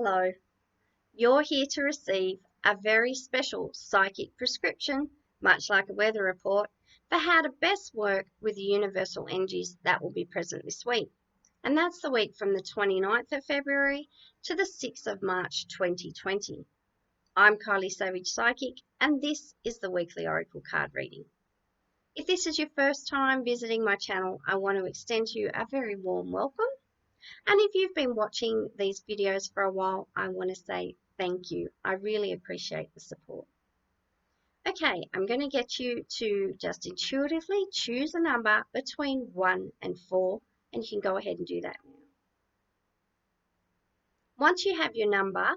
Hello, you're here to receive a very special psychic prescription, much like a weather report, for how to best work with the universal energies that will be present this week. And that's the week from the 29th of February to the 6th of March 2020. I'm Kylie Savage Psychic, and this is the weekly Oracle card reading. If this is your first time visiting my channel, I want to extend to you a very warm welcome. And if you've been watching these videos for a while, I want to say thank you. I really appreciate the support. Okay, I'm going to get you to just intuitively choose a number between 1 and 4, and you can go ahead and do that now. Once you have your number,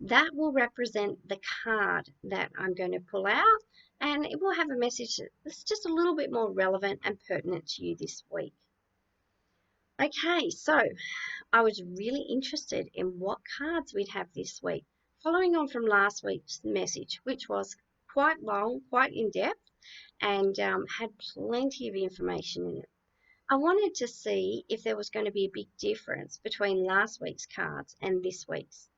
that will represent the card that I'm going to pull out, and it will have a message that's just a little bit more relevant and pertinent to you this week. Okay, so I was really interested in what cards we'd have this week, following on from last week's message, which was quite long, quite in-depth, and had plenty of information in it. I wanted to see if there was going to be a big difference between last week's cards and this week's.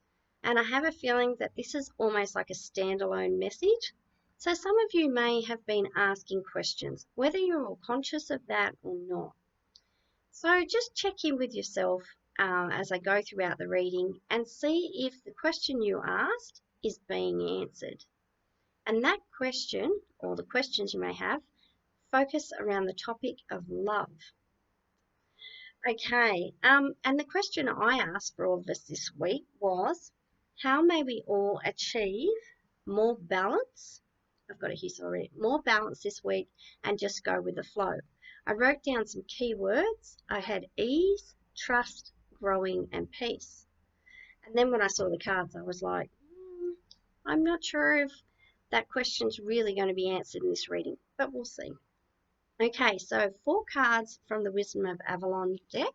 And I have a feeling that this is almost like a standalone message. So some of you may have been asking questions, whether you're all conscious of that or not. So just check in with yourself as I go throughout the reading and see if the question you asked is being answered. And that question, or the questions you may have, focus around the topic of love. Okay, and the question I asked for all of us this week was, how may we all achieve more balance? I've got a hiss already. More balance this week and just go with the flow. I wrote down some key words. I had ease, trust, growing, and peace. And then when I saw the cards, I was like, I'm not sure if that question's really going to be answered in this reading, but we'll see. Okay, so 4 cards from the Wisdom of Avalon deck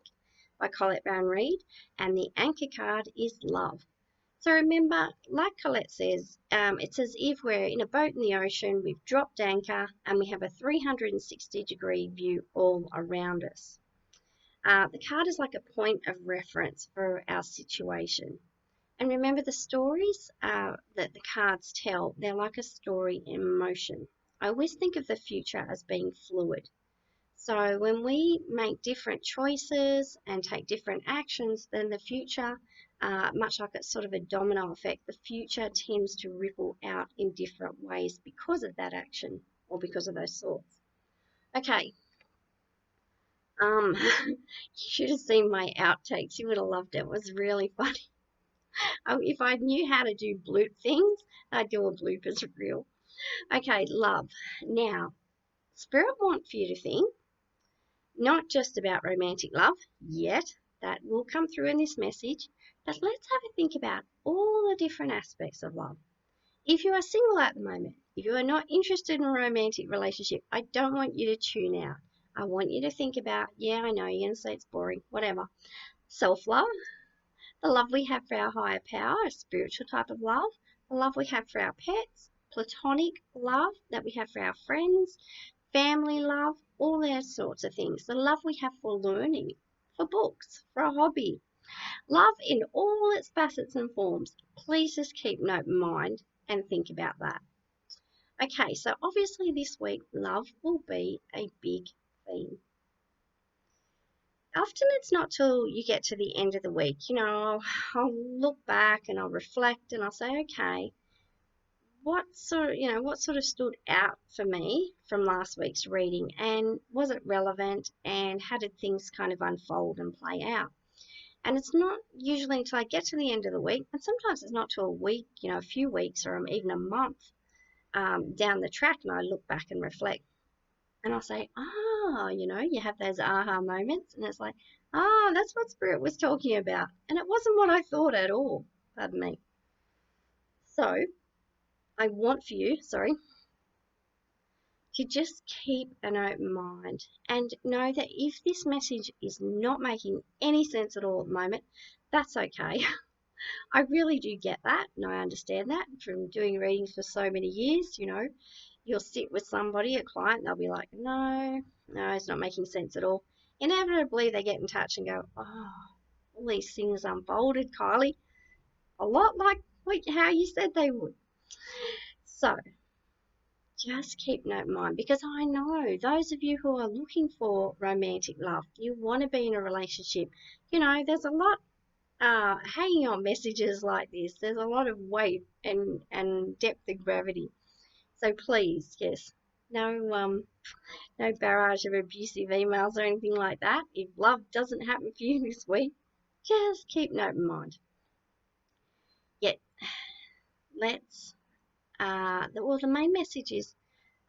by Colette Baron-Reid, and the anchor card is love. So remember, like Colette says, it's as if we're in a boat in the ocean, we've dropped anchor, and we have a 360-degree view all around us. The card is like a point of reference for our situation. And remember, the stories that the cards tell, they're like a story in motion. I always think of the future as being fluid. So when we make different choices and take different actions, then the future, much like it's sort of a domino effect, the future tends to ripple out in different ways because of that action or because of those thoughts. Okay. You should have seen my outtakes. You would have loved it. It was really funny. If I knew how to do bloop things, I'd do a bloopers reel. Okay, love. Now, Spirit wants for you to think not just about romantic love yet, that will come through in this message, but let's have a think about all the different aspects of love. If you are single at the moment, if you are not interested in a romantic relationship, I don't want you to tune out. I want you to think about, yeah, I know you're going to say it's boring, whatever. Self-love, the love we have for our higher power, a spiritual type of love, the love we have for our pets, platonic love that we have for our friends, family love, all those sorts of things. The love we have for learning, for books, for a hobby. Love in all its facets and forms. Please just keep note in mind and think about that. Okay, so obviously this week, love will be a big theme. Often it's not till you get to the end of the week, I'll look back and I'll reflect and I'll say, okay, what sort of stood out for me from last week's reading, and was it relevant, and how did things kind of unfold and play out? And it's not usually until I get to the end of the week, and sometimes it's not till a week, a few weeks or even a month down the track, and I look back and reflect. And I'll say, you have those aha moments, and it's like, that's what Spirit was talking about. And it wasn't what I thought at all, pardon me. So I want for you, to just keep an open mind and know that if this message is not making any sense at all at the moment, that's okay. I really do get that, and I understand that from doing readings for so many years. You'll sit with somebody, a client, and they'll be like, no, it's not making sense at all. Inevitably, they get in touch and go, all these things unfolded, Kylie. a lot like how you said they would. So just keep an open mind, because I know those of you who are looking for romantic love, you want to be in a relationship. There's a lot hanging on messages like this. There's a lot of weight and depth and gravity. So please, yes, no barrage of abusive emails or anything like that. If love doesn't happen for you this week, just keep an open mind. Yet, let's, the main message is,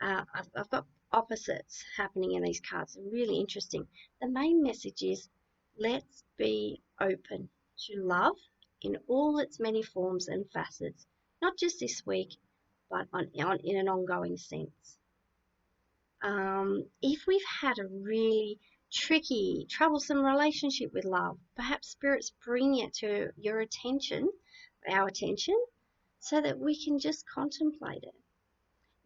I've got opposites happening in these cards. Really interesting. The main message is, let's be open to love in all its many forms and facets, not just this week, but in an ongoing sense. If we've had a really tricky, troublesome relationship with love, perhaps Spirit's bringing it to your attention, our attention, so that we can just contemplate it.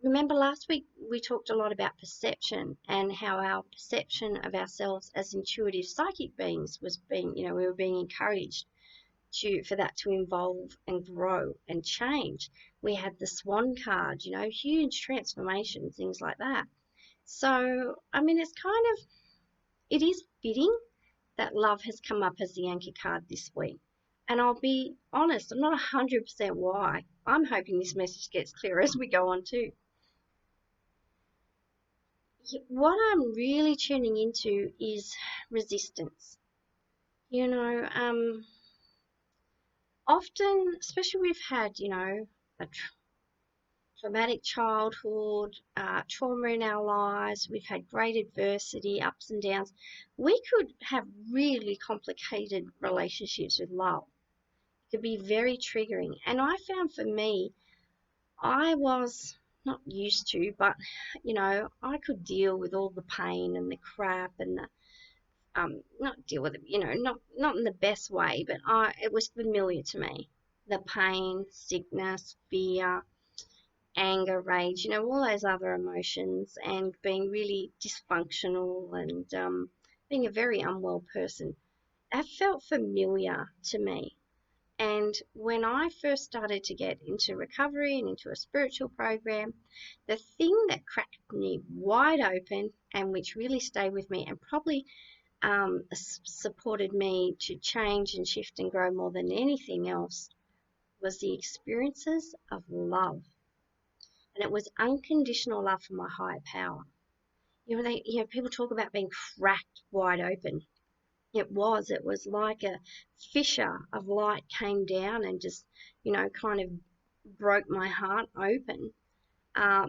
Remember last week we talked a lot about perception and how our perception of ourselves as intuitive psychic beings was being, we were being encouraged for that to evolve and grow and change. We had the Swan card, huge transformation, things like that. So, it is fitting that love has come up as the anchor card this week. And I'll be honest, I'm not 100% why. I'm hoping this message gets clearer as we go on too. What I'm really tuning into is resistance. Often, especially we've had, a traumatic childhood, trauma in our lives, we've had great adversity, ups and downs. We could have really complicated relationships with love. It could be very triggering. And I found for me, I was not used to, but, I could deal with all the pain and the crap and not deal with it, not in the best way, but it was familiar to me. The pain, sickness, fear, anger, rage, all those other emotions, and being really dysfunctional and being a very unwell person. That felt familiar to me. And when I first started to get into recovery and into a spiritual program, the thing that cracked me wide open and which really stayed with me and probably supported me to change and shift and grow more than anything else was the experiences of love. And it was unconditional love from my higher power. People talk about being cracked wide open. It was like a fissure of light came down and just, kind of broke my heart open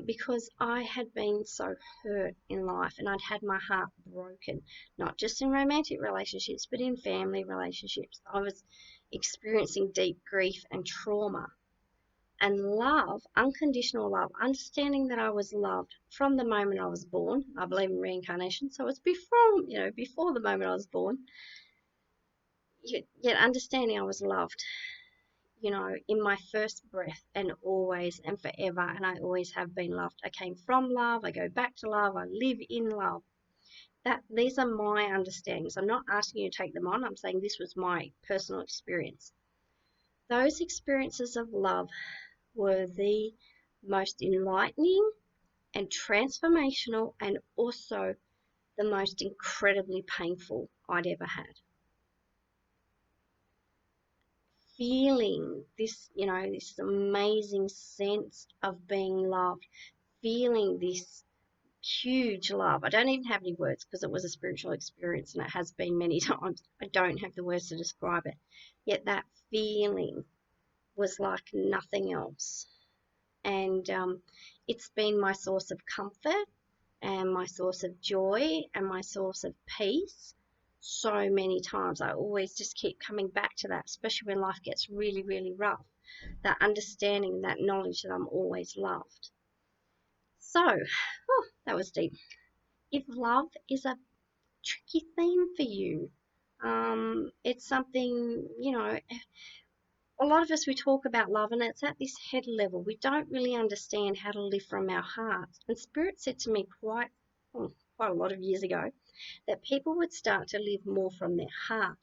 because I had been so hurt in life and I'd had my heart broken, not just in romantic relationships, but in family relationships. I was experiencing deep grief and trauma. And love, unconditional love, understanding that I was loved from the moment I was born. I believe in reincarnation, so it's before the moment I was born. Yet understanding I was loved, in my first breath and always and forever, and I always have been loved. I came from love, I go back to love, I live in love. These are my understandings. I'm not asking you to take them on. I'm saying this was my personal experience. Those experiences of love were the most enlightening and transformational and also the most incredibly painful I'd ever had. Feeling this, this amazing sense of being loved, feeling this huge love. I don't even have any words because it was a spiritual experience and it has been many times. I don't have the words to describe it. Yet that feeling was like nothing else. And it's been my source of comfort and my source of joy and my source of peace so many times. I always just keep coming back to that, especially when life gets really, really rough. That understanding, that knowledge that I'm always loved. So, that was deep. If love is a tricky theme for you, it's something, a lot of us, we talk about love and it's at this head level. We don't really understand how to live from our hearts. And Spirit said to me quite a lot of years ago, that people would start to live more from their heart,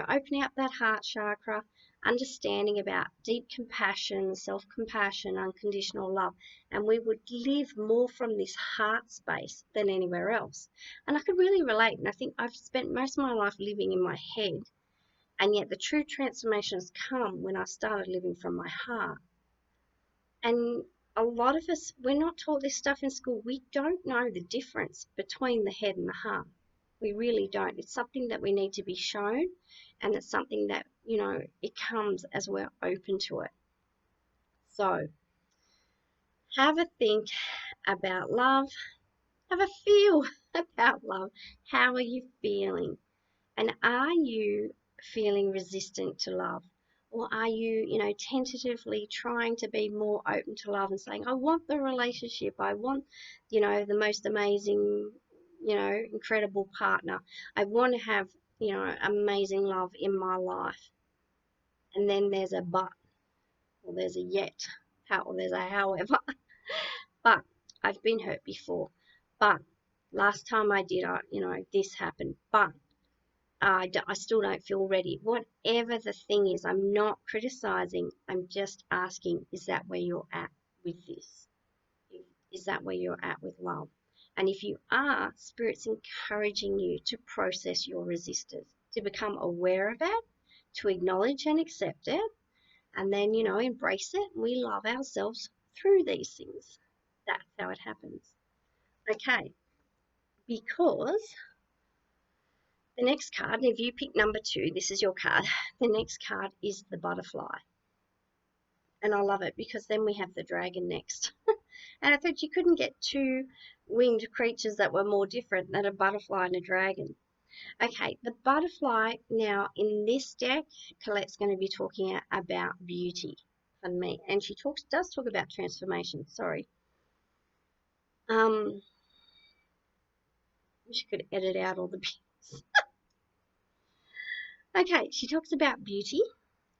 opening up that heart chakra, understanding about deep compassion, self-compassion, unconditional love, and we would live more from this heart space than anywhere else. And I could really relate, and I think I've spent most of my life living in my head, and yet the true transformations come when I started living from my heart. And a lot of us, we're not taught this stuff in school. We don't know the difference between the head and the heart. We really don't. It's something that we need to be shown, and it's something that, it comes as we're open to it. So have a think about love. Have a feel about love. How are you feeling? And are you feeling resistant to love? Or are you, tentatively trying to be more open to love and saying, I want the relationship. I want, the most amazing, incredible partner. I want to have, amazing love in my life. And then there's a but, or there's a yet, or there's a however. But I've been hurt before. But last time I did, this happened. But I still don't feel ready. Whatever the thing is, I'm not criticizing. I'm just asking, is that where you're at with this? Is that where you're at with love? And if you are, Spirit's encouraging you to process your resistance, to become aware of it, to acknowledge and accept it, and then, embrace it. We love ourselves through these things. That's how it happens. Okay, because the next card, and if you pick number 2, this is your card. The next card is the butterfly. And I love it because then we have the dragon next. And I thought you couldn't get 2 winged creatures that were more different than a butterfly and a dragon. Okay, the butterfly, now in this deck, Colette's going to be talking about beauty for me. And she does talk about transformation, sorry. I wish I could edit out all the bits. Okay, she talks about beauty,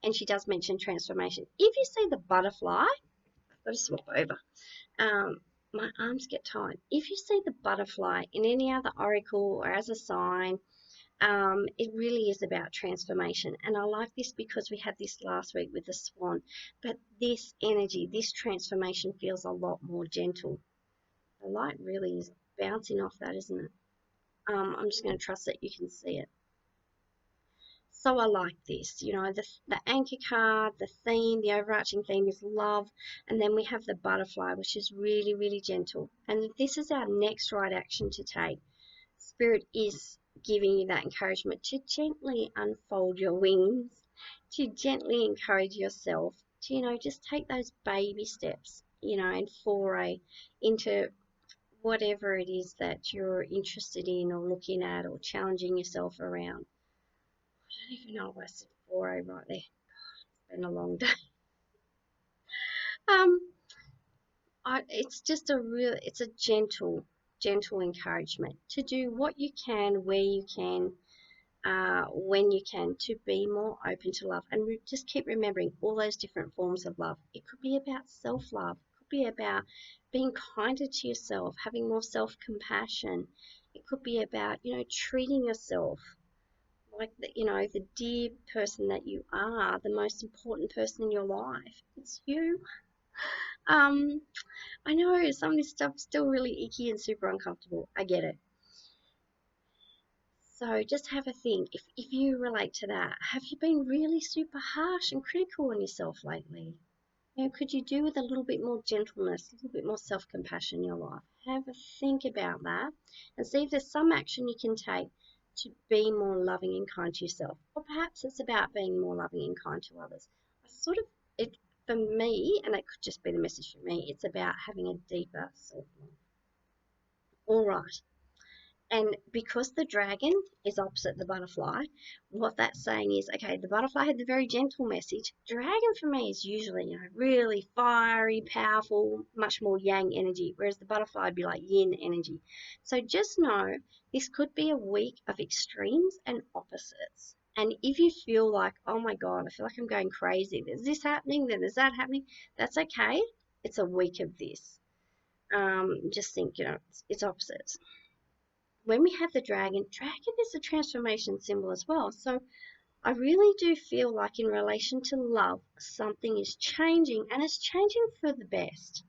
and she does mention transformation. If you see the butterfly, I've got to swap over. My arms get tired. If you see the butterfly in any other oracle or as a sign, it really is about transformation. And I like this because we had this last week with the swan. But this energy, this transformation feels a lot more gentle. The light really is bouncing off that, isn't it? I'm just going to trust that you can see it. So I like this, the anchor card, the theme, the overarching theme is love. And then we have the butterfly, which is really, really gentle. And this is our next right action to take. Spirit is giving you that encouragement to gently unfold your wings, to gently encourage yourself, to, just take those baby steps, and foray into whatever it is that you're interested in or looking at or challenging yourself around. I don't even know if I said foray right there. It's been a long day. It's just it's a gentle encouragement to do what you can, where you can, when you can, to be more open to love. And just keep remembering all those different forms of love. It could be about self-love. It could be about being kinder to yourself, having more self-compassion. It could be about, treating yourself like the dear person that you are, the most important person in your life. It's you. I know some of this stuff's still really icky and super uncomfortable. I get it. So just have a think. If you relate to that, have you been really super harsh and critical on yourself lately? Could you do with a little bit more gentleness, a little bit more self-compassion in your life? Have a think about that and see if there's some action you can take to be more loving and kind to yourself. Or perhaps it's about being more loving and kind to others. For me, and it could just be the message for me, it's about having a deeper self-love. All right. And because the dragon is opposite the butterfly, what that's saying is, okay, the butterfly had the very gentle message. Dragon for me is usually, really fiery, powerful, much more yang energy, whereas the butterfly would be like yin energy. So just know this could be a week of extremes and opposites. And if you feel like, oh my God, I feel like I'm going crazy, there's this happening, then there's that happening, that's okay. It's a week of this. Just think, it's opposites. when we have the dragon is a transformation symbol as well. So I really do feel like in relation to love, something is changing, and it's changing for the best.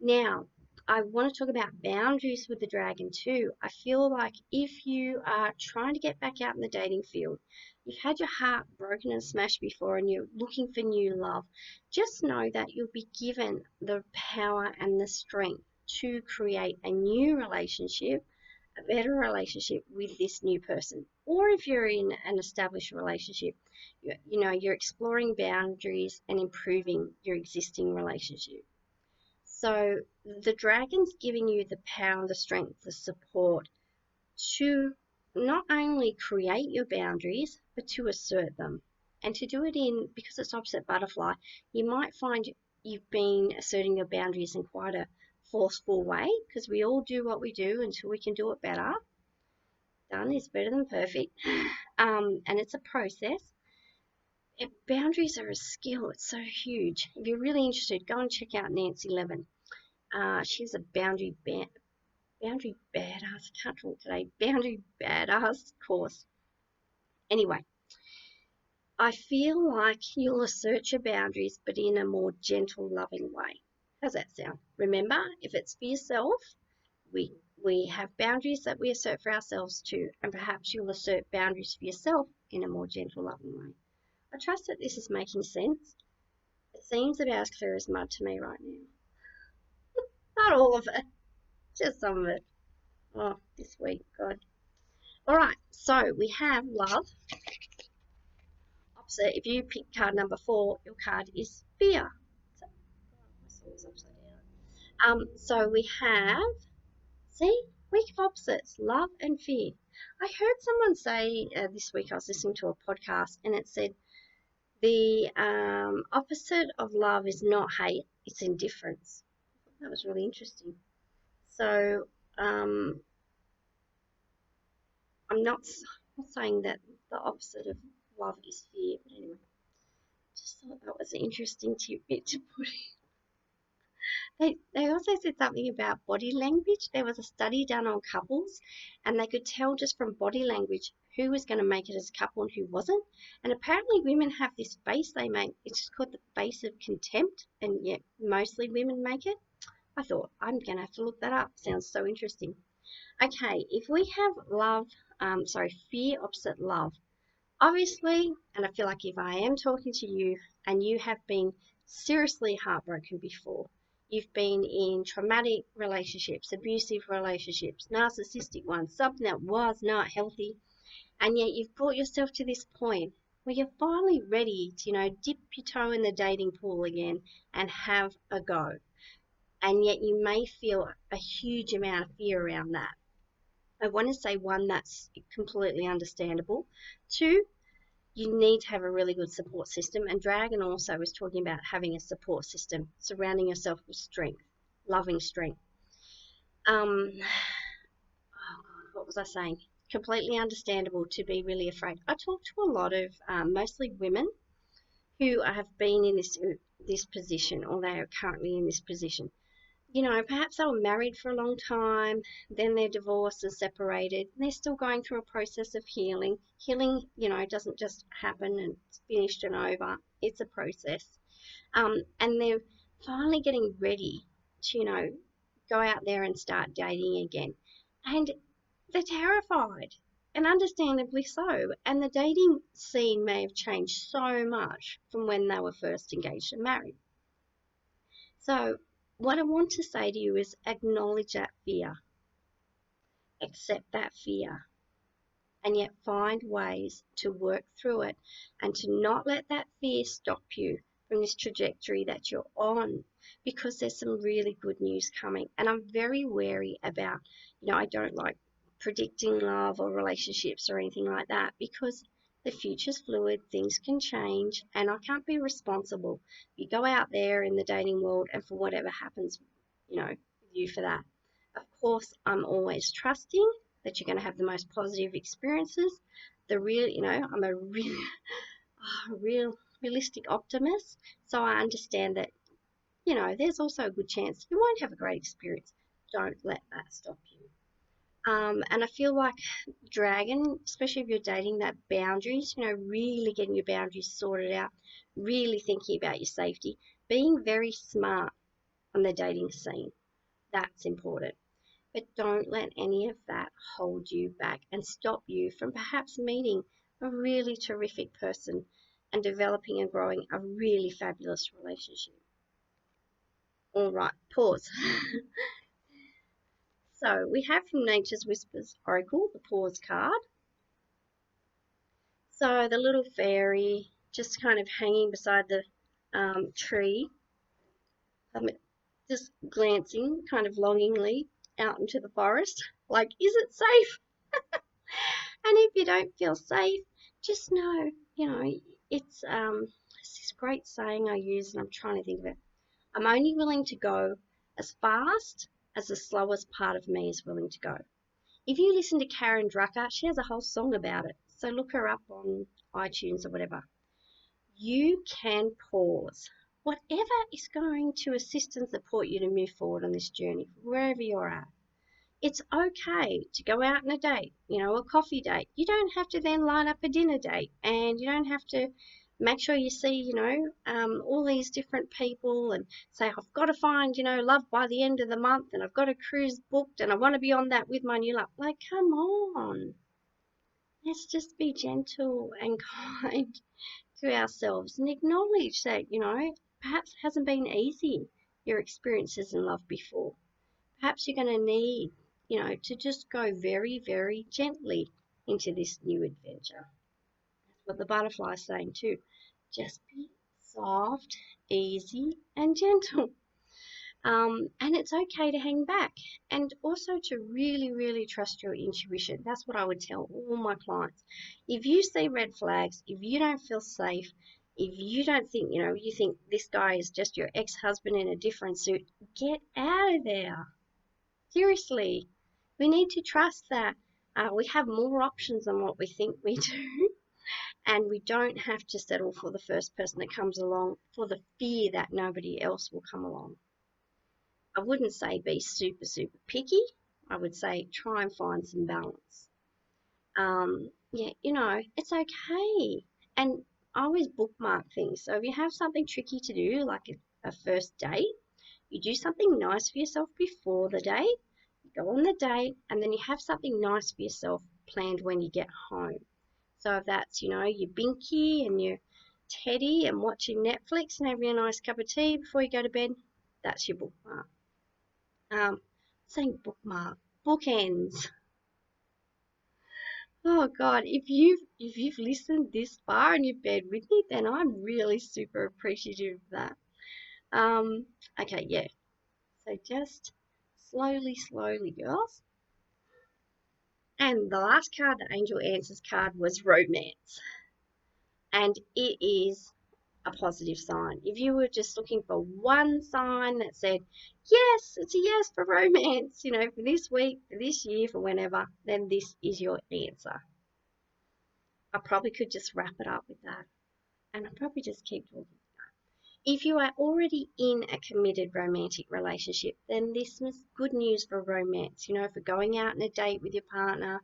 Now, I want to talk about boundaries with the dragon too. I feel like if you are trying to get back out in the dating field, you've had your heart broken and smashed before and you're looking for new love, just know that you'll be given the power and the strength to create a new relationship, a better relationship with this new person. Or if you're in an established relationship, you're exploring boundaries and improving your existing relationship. So the dragon's giving you the power, the strength, the support to not only create your boundaries, but to assert them. And to do it because it's opposite butterfly, you might find you've been asserting your boundaries in quite a forceful way, because we all do what we do until we can do it better. Done is better than perfect. And it's a process. Boundaries are a skill. It's so huge. If you're really interested, go and check out Nancy Levin. She's a boundary badass. I can't talk today. Boundary badass course. Anyway, I feel like you'll assert your boundaries, but in a more gentle, loving way. How's that sound? Remember, if it's for yourself, we have boundaries that we assert for ourselves too, and perhaps you'll assert boundaries for yourself in a more gentle, loving way. I trust that this is making sense. It seems about as clear as mud to me right now. Not all of it, just some of it. Oh, this week, God. All right, so we have love. Opposite, if you pick card number 4, your card is fear. So we have, see, week of opposites, love and fear. I heard someone say this week, I was listening to a podcast, and it said the opposite of love is not hate, it's indifference. That was really interesting. So I'm not saying that the opposite of love is fear, but anyway, just thought that was an interesting tidbit to put in. They also said something about body language. There was a study done on couples, and they could tell just from body language who was going to make it as a couple and who wasn't. And apparently women have this face they make. It's called the face of contempt, and yet mostly women make it. I thought, I'm going to have to look that up. Sounds so interesting. Okay, if we have fear opposite love, obviously, and I feel like if I am talking to you and you have been seriously heartbroken before, you've been in traumatic relationships, abusive relationships, narcissistic ones, something that was not healthy, and yet you've brought yourself to this point where you're finally ready to, dip your toe in the dating pool again and have a go. And yet you may feel a huge amount of fear around that. I want to say, 1, that's completely understandable. 2, you need to have a really good support system. And Dragon also was talking about having a support system, surrounding yourself with strength, loving strength. What was I saying? Completely understandable to be really afraid. I talk to a lot of mostly women who have been in this position, or they are currently in this position. Perhaps they were married for a long time, then they're divorced and separated, and they're still going through a process of healing. Healing, doesn't just happen and it's finished and over. It's a process. And they're finally getting ready to, go out there and start dating again. And they're terrified, and understandably so. And the dating scene may have changed so much from when they were first engaged and married. So what I want to say to you is acknowledge that fear, accept that fear, and yet find ways to work through it and to not let that fear stop you from this trajectory that you're on, because there's some really good news coming. And I'm very wary about, I don't like predicting love or relationships or anything like that, because the future's fluid, things can change, and I can't be responsible. You go out there in the dating world and for whatever happens, with you for that. Of course, I'm always trusting that you're going to have the most positive experiences. I'm a real realistic optimist, so I understand that, there's also a good chance you won't have a great experience. Don't let that stop you. And I feel like Dragon, especially if you're dating, that boundaries, really getting your boundaries sorted out, really thinking about your safety, being very smart on the dating scene. That's important. But don't let any of that hold you back and stop you from perhaps meeting a really terrific person and developing and growing a really fabulous relationship. All right, pause. So we have from Nature's Whispers Oracle, the pause card. So the little fairy just kind of hanging beside the tree, just glancing kind of longingly out into the forest, like, is it safe? And if you don't feel safe, just know, it's this great saying I use, and I'm trying to think of it. I'm only willing to go as fast as the slowest part of me is willing to go. If you listen to Karen Drucker, she has a whole song about it. So look her up on iTunes or whatever. You can pause. Whatever is going to assist and support you to move forward on this journey, wherever you're at. It's okay to go out on a date, a coffee date. You don't have to then line up a dinner date, and you don't have to make sure you see, all these different people and say, I've got to find, love by the end of the month, and I've got a cruise booked, and I want to be on that with my new love. Like, come on. Let's just be gentle and kind to ourselves and acknowledge that, perhaps it hasn't been easy, your experiences in love before. Perhaps you're going to need, to just go very, very gently into this new adventure. That's what the butterfly is saying too. Just be soft, easy, and gentle. And it's okay to hang back, and also to really, really trust your intuition. That's what I would tell all my clients. If you see red flags, if you don't feel safe, if you don't think, you think this guy is just your ex-husband in a different suit, get out of there. Seriously, we need to trust that we have more options than what we think we do, and we don't have to settle for the first person that comes along for the fear that nobody else will come along. I wouldn't say be super, super picky. I would say try and find some balance. It's okay. And I always bookmark things. So if you have something tricky to do, like a first date, you do something nice for yourself before the date, you go on the date, and then you have something nice for yourself planned when you get home. So if that's, your binky and your teddy and watching Netflix and having a nice cup of tea before you go to bed, that's your bookmark. Saying bookmark, bookends. Oh God, if you've listened this far and you've been with me, then I'm really super appreciative of that. Okay, yeah. So just slowly, girls. And the last card, the Angel Answers card, was romance. And it is a positive sign. If you were just looking for one sign that said, yes, it's a yes for romance, for this week, for this year, for whenever, then this is your answer. I probably could just wrap it up with that. And I'll probably just keep talking. If you are already in a committed romantic relationship, then this is good news for romance. For going out on a date with your partner,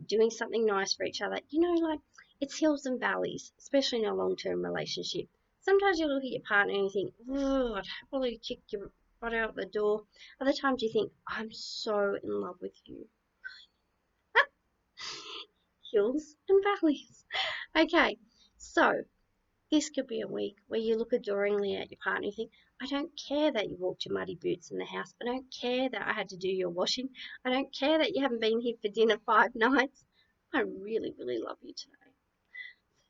doing something nice for each other, like it's hills and valleys, especially in a long-term relationship. Sometimes you look at your partner and you think, oh, I'd happily kick your butt out the door. Other times you think, I'm so in love with you. Hills and valleys. Okay, so this could be a week where you look adoringly at your partner and think, I don't care that you walked your muddy boots in the house. I don't care that I had to do your washing. I don't care that you haven't been here for dinner 5 nights. I really, really love you today.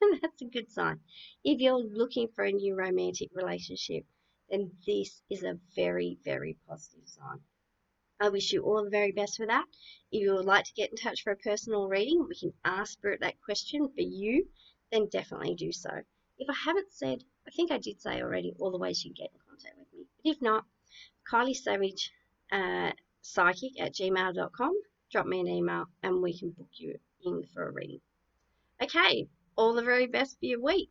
And that's a good sign. If you're looking for a new romantic relationship, then this is a very, very positive sign. I wish you all the very best for that. If you would like to get in touch for a personal reading, we can ask Spirit that question for you, then definitely do so. If I haven't said, I think I did say already all the ways you can get in contact with me. But if not, Kylie Savage psychic@gmail.com. Drop me an email and we can book you in for a reading. Okay, all the very best for your week.